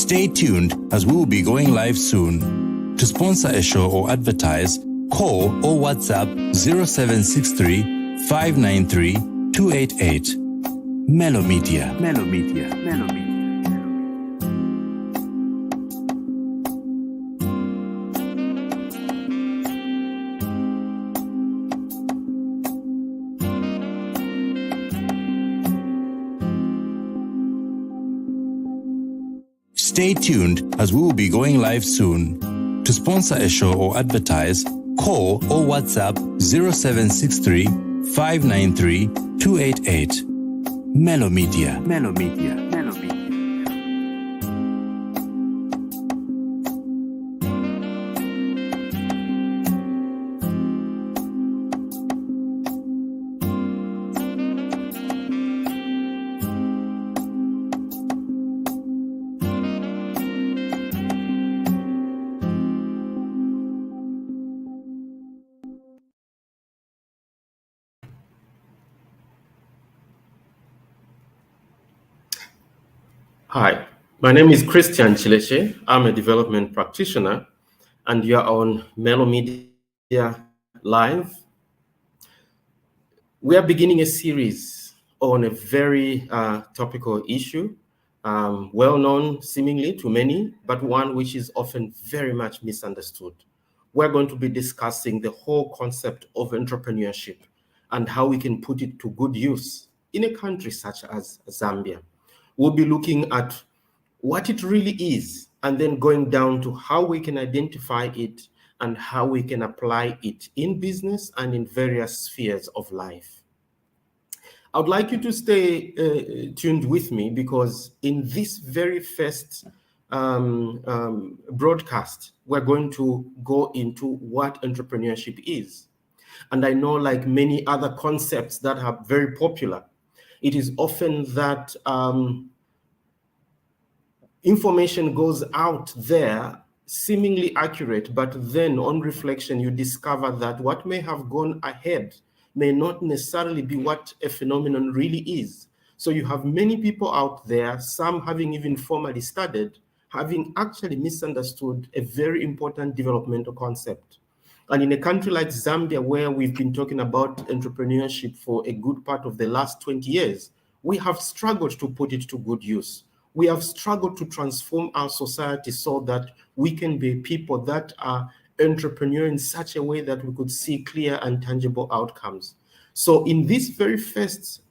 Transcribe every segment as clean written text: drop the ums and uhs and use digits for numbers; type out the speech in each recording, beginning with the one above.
Stay tuned as we will be going live soon. To sponsor a show or advertise, call or WhatsApp 0763 593 288. Melo Media. Melo Media. Melo Media. Stay tuned as we will be going live soon. To sponsor a show or advertise, call or WhatsApp 0763 593 288. Melo Media. Melo Media. Melo Media. Hi, my name is Chileshe. I'm a development practitioner, and you're on Melo Media Live. We are beginning a series on a very topical issue, well-known seemingly to many, but one which is often very much misunderstood. We're going to be discussing the whole concept of entrepreneurship and how we can put it to good use in a country such as Zambia. We'll be looking at what it really is, and then going down to how we can identify it and how we can apply it in business and in various spheres of life. I would like you to stay tuned with me, because in this very first broadcast, we're going to go into what entrepreneurship is. And I know, like many other concepts that are very popular, it is often that information goes out there seemingly accurate, but then on reflection, you discover that what may have gone ahead may not necessarily be what a phenomenon really is. So you have many people out there, some having even formally studied, having actually misunderstood a very important developmental concept. And in a country like Zambia, where we've been talking about entrepreneurship for a good part of the last 20 years, we have struggled to put it to good use. We have struggled to transform our society so that we can be people that are entrepreneur in such a way that we could see clear and tangible outcomes. So in this very first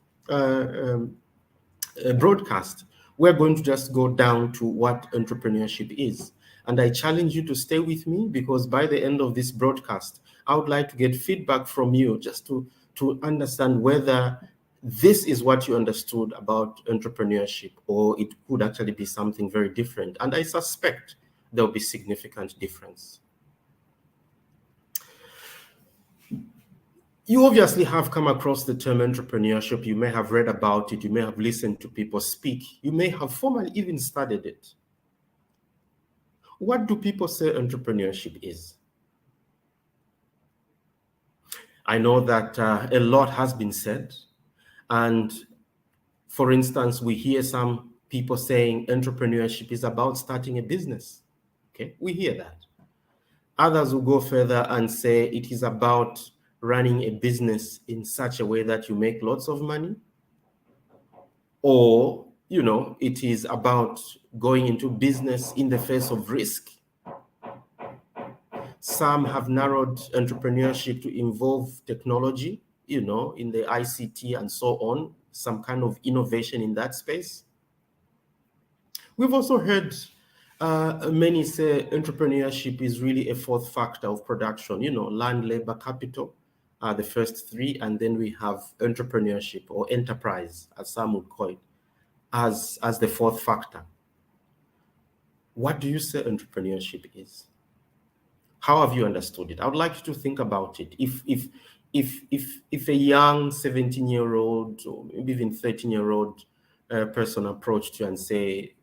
broadcast, we're going to just go down to what entrepreneurship is. And I challenge you to stay with me, because by the end of this broadcast, I would like to get feedback from you just to understand whether this is what you understood about entrepreneurship, or it could actually be something very different. And I suspect there'll be significant difference. You obviously have come across the term entrepreneurship. You may have read about it. You may have listened to people speak. You may have formally even studied it. What do people say entrepreneurship is? I know that a lot has been said. And for instance, we hear some people saying entrepreneurship is about starting a business. Okay, we hear that. Others will go further and say it is about running a business in such a way that you make lots of money. Or, it is about going into business in the face of risk. Some have narrowed entrepreneurship to involve technology, in the ICT and so on, some kind of innovation in that space. We've also heard many say entrepreneurship is really a fourth factor of production, land, labor, capital are the first three, and then we have entrepreneurship or enterprise, as some would call it, as the fourth factor. What do you say entrepreneurship is? How have you understood it? I would like you to think about it. If a young 17-year-old or maybe even 13-year-old person approached you and say,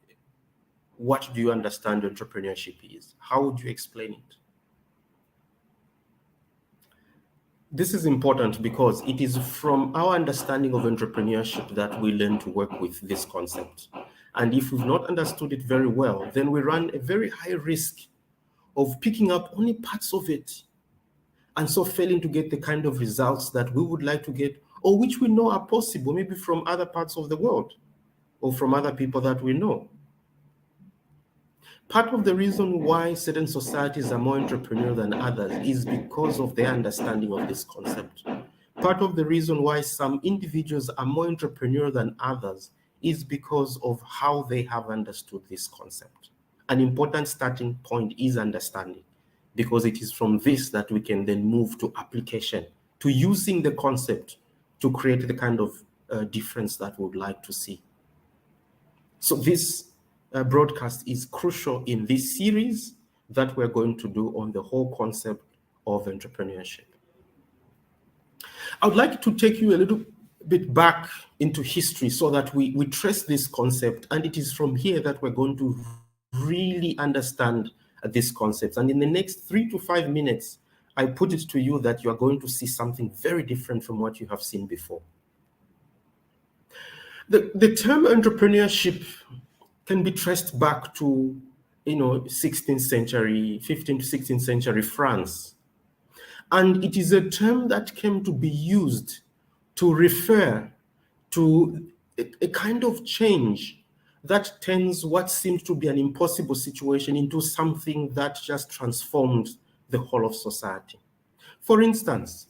what do you understand entrepreneurship is? How would you explain it? This is important because it is from our understanding of entrepreneurship that we learn to work with this concept. And if we've not understood it very well, then we run a very high risk of picking up only parts of it, and so failing to get the kind of results that we would like to get, or which we know are possible, maybe from other parts of the world or from other people that we know. Part of the reason why certain societies are more entrepreneurial than others is because of their understanding of this concept. Part of the reason why some individuals are more entrepreneurial than others is because of how they have understood this concept. An important starting point is understanding, because it is from this that we can then move to application, to using the concept to create the kind of difference that we would like to see. So this broadcast is crucial in this series that we're going to do on the whole concept of entrepreneurship. I would like to take you a little bit back into history so that we trace this concept, and it is from here that we're going to really understand this concept. And in the next 3 to 5 minutes, I put it to you that you are going to see something very different from what you have seen before. The term entrepreneurship can be traced back to 16th century, 15th to 16th century France. And it is a term that came to be used to refer to a kind of change that turns what seemed to be an impossible situation into something that just transformed the whole of society. For instance,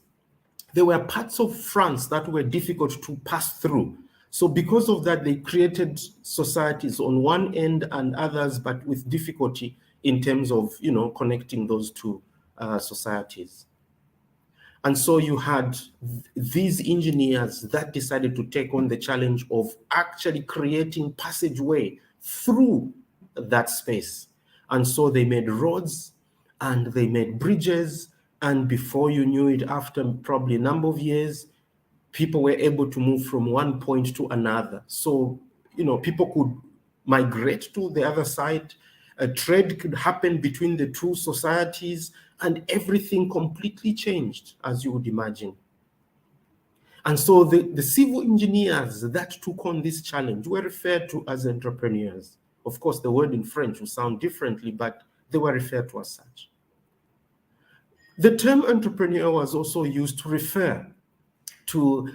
there were parts of France that were difficult to pass through. So because of that, they created societies on one end and others, but with difficulty in terms of, connecting those two societies. And so you had these engineers that decided to take on the challenge of actually creating passageway through that space. And so they made roads and they made bridges. And before you knew it, after probably a number of years, people were able to move from one point to another. So, people could migrate to the other side. A trade could happen between the two societies, and everything completely changed, as you would imagine. And so the civil engineers that took on this challenge were referred to as entrepreneurs. Of course, the word in French will sound differently, but they were referred to as such. The term entrepreneur was also used to refer to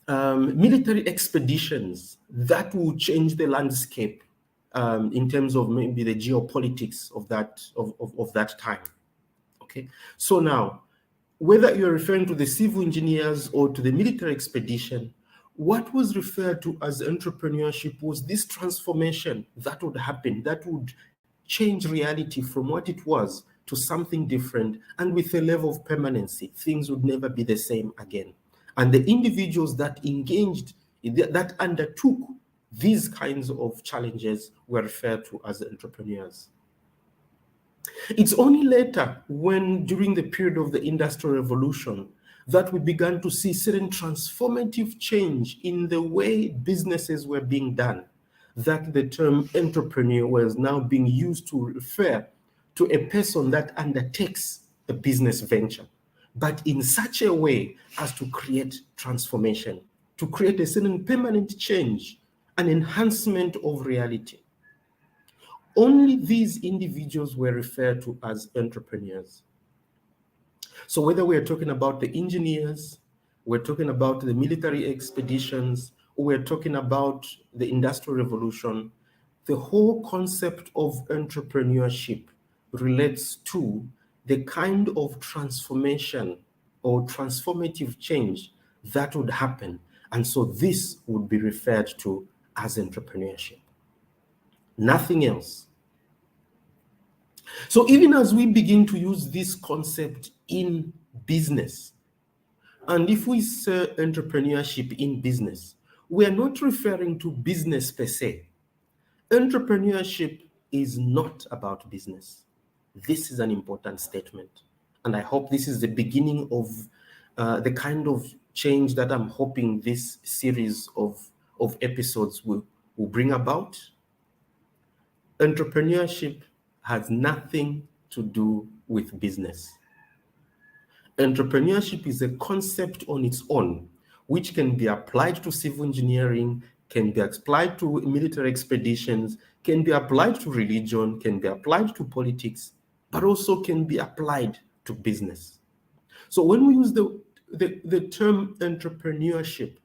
military expeditions that would change the landscape in terms of maybe the geopolitics of that time. Okay, so now, whether you're referring to the civil engineers or to the military expedition, what was referred to as entrepreneurship was this transformation that would happen, that would change reality from what it was to something different, and with a level of permanency. Things would never be the same again. And the individuals that engaged, that undertook these kinds of challenges were referred to as entrepreneurs. It's only later, when during the period of the Industrial Revolution, that we began to see certain transformative change in the way businesses were being done, that the term entrepreneur was now being used to refer to a person that undertakes a business venture, but in such a way as to create transformation, to create a certain permanent change, an enhancement of reality. Only these individuals were referred to as entrepreneurs. So whether we're talking about the engineers, we're talking about the military expeditions, or we're talking about the Industrial Revolution, the whole concept of entrepreneurship relates to the kind of transformation or transformative change that would happen. And so this would be referred to as entrepreneurship. Nothing else. So even as we begin to use this concept in business, and if we say entrepreneurship in business, we are not referring to business per se. Entrepreneurship is not about business. This is an important statement. And I hope this is the beginning of the kind of change that I'm hoping this series of episodes will bring about. Entrepreneurship has nothing to do with business. Entrepreneurship is a concept on its own, which can be applied to civil engineering, can be applied to military expeditions, can be applied to religion, can be applied to politics, but also can be applied to business. So when we use the term entrepreneurship,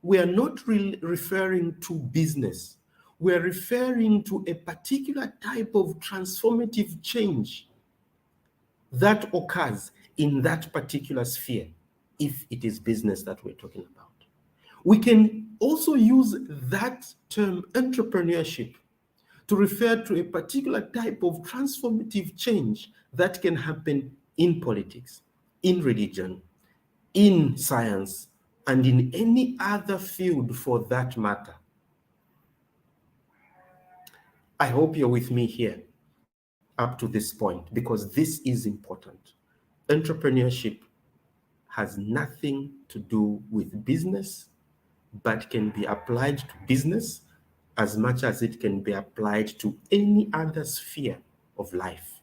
we are not really referring to business. We are referring to a particular type of transformative change that occurs in that particular sphere, if it is business that we're talking about. We can also use that term entrepreneurship to refer to a particular type of transformative change that can happen in politics, in religion, in science, and in any other field for that matter. I hope you're with me here up to this point, because this is important. Entrepreneurship has nothing to do with business, but can be applied to business as much as it can be applied to any other sphere of life.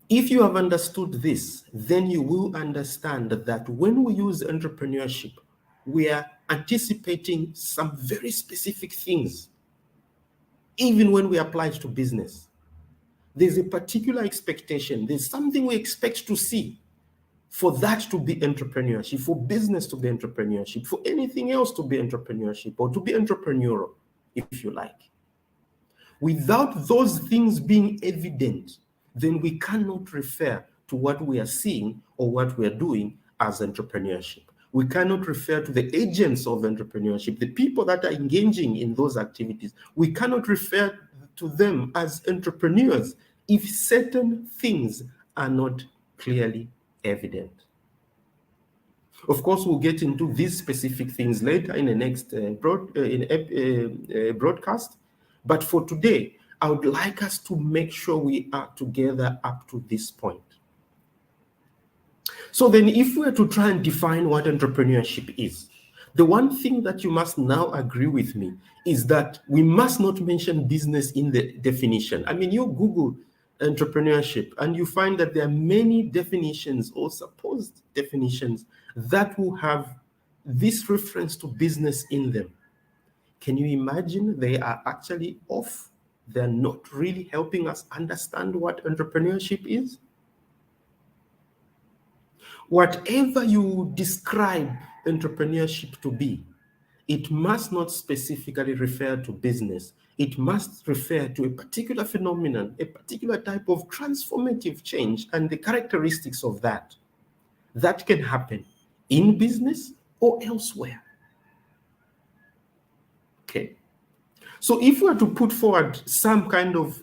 If you have understood this, then you will understand that when we use entrepreneurship, we are anticipating some very specific things. Even when we apply it to business, there's a particular expectation. There's something we expect to see for that to be entrepreneurship, for business to be entrepreneurship, for anything else to be entrepreneurship, or to be entrepreneurial, if you like. Without those things being evident, then we cannot refer to what we are seeing or what we are doing as entrepreneurship. We cannot refer to the agents of entrepreneurship, the people that are engaging in those activities. We cannot refer to them as entrepreneurs if certain things are not clearly evident. Of course, we'll get into these specific things later in the next broadcast. But for today, I would like us to make sure we are together up to this point. So then, if we are to try and define what entrepreneurship is, the one thing that you must now agree with me is that we must not mention business in the definition. I mean, you Google entrepreneurship and you find that there are many definitions or supposed definitions that will have this reference to business in them. Can you imagine they are actually off? They're not really helping us understand what entrepreneurship is. Whatever you describe entrepreneurship to be, it must not specifically refer to business. It must refer to a particular phenomenon, a particular type of transformative change, and the characteristics of that can happen in business or elsewhere. Okay. So if we were to put forward some kind of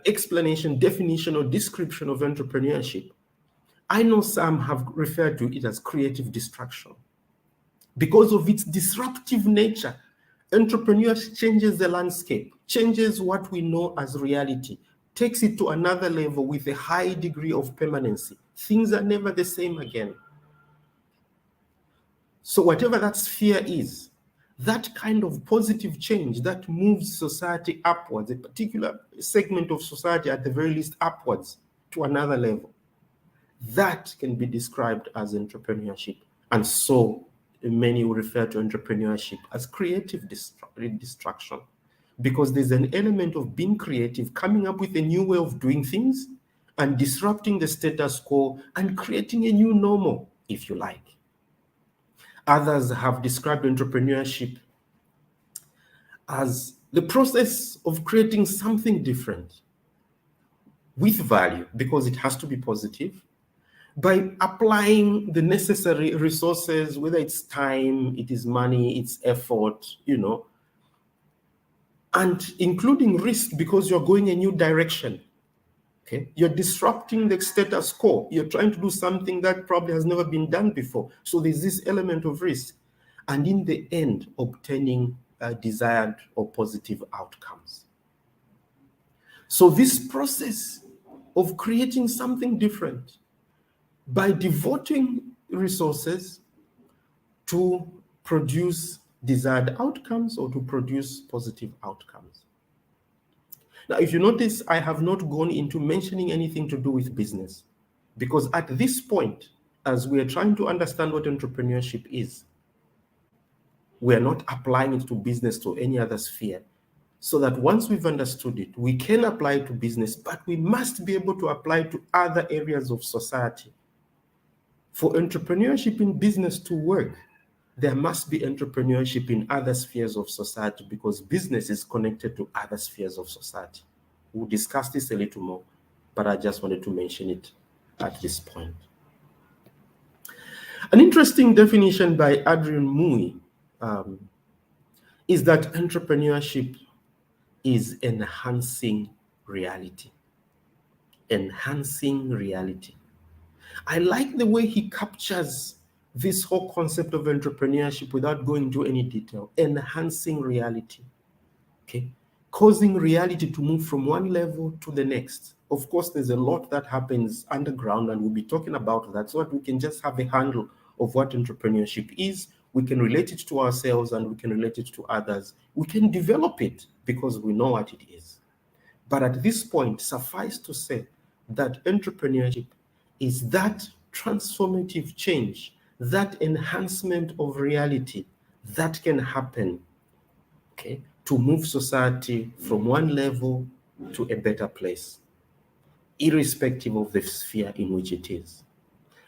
explanation, definition, or description of entrepreneurship, I know some have referred to it as creative destruction. Because of its disruptive nature, entrepreneurship changes the landscape, changes what we know as reality, takes it to another level with a high degree of permanency. Things are never the same again. So whatever that sphere is, that kind of positive change that moves society upwards, a particular segment of society at the very least upwards to another level, that can be described as entrepreneurship. And so many will refer to entrepreneurship as creative destruction, because there's an element of being creative, coming up with a new way of doing things and disrupting the status quo and creating a new normal, if you like. Others have described entrepreneurship as the process of creating something different with value, because it has to be positive, by applying the necessary resources, whether it's time, it is money, it's effort, and including risk, because you're going a new direction. Okay, you're disrupting the status quo. You're trying to do something that probably has never been done before. So there's this element of risk, and in the end, obtaining desired or positive outcomes. So this process of creating something different by devoting resources to produce desired outcomes or to produce positive outcomes. Now, if you notice, I have not gone into mentioning anything to do with business, because at this point, as we are trying to understand what entrepreneurship is, We are not applying it to business or any other sphere. So that once we've understood it, we can apply it to business, but we must be able to apply it to other areas of society. For entrepreneurship in business to work, there must be entrepreneurship in other spheres of society, because business is connected to other spheres of society. We'll discuss this a little more, but I just wanted to mention it at this point. An interesting definition by Adrian Mui is that entrepreneurship is enhancing reality. Enhancing reality. I like the way he captures this whole concept of entrepreneurship without going into any detail. Enhancing reality. Okay? Causing reality to move from one level to the next. Of course, there's a lot that happens underground, and we'll be talking about that so that we can just have a handle of what entrepreneurship is. We can relate it to ourselves and we can relate it to others. We can develop it because we know what it is. But at this point, suffice to say that entrepreneurship is that transformative change, that enhancement of reality that can happen, okay, to move society from one level to a better place, irrespective of the sphere in which it is.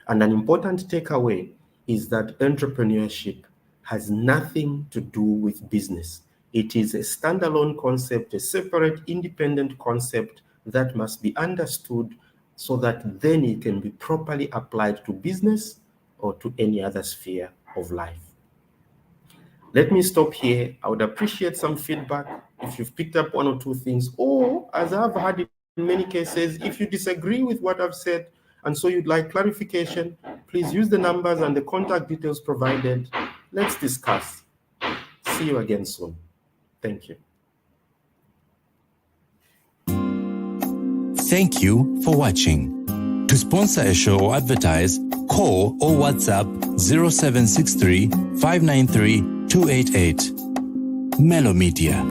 And an important takeaway is that entrepreneurship has nothing to do with business. It is a standalone concept, a separate, independent concept that must be understood so that then it can be properly applied to business or to any other sphere of life. Let me stop here. I would appreciate some feedback if you've picked up one or two things, or as I've had in many cases, if you disagree with what I've said and so you'd like clarification, please use the numbers and the contact details provided. Let's discuss. See you again soon. Thank you. Thank you for watching. To sponsor a show or advertise, call or WhatsApp 0763 593 288. Melo Media.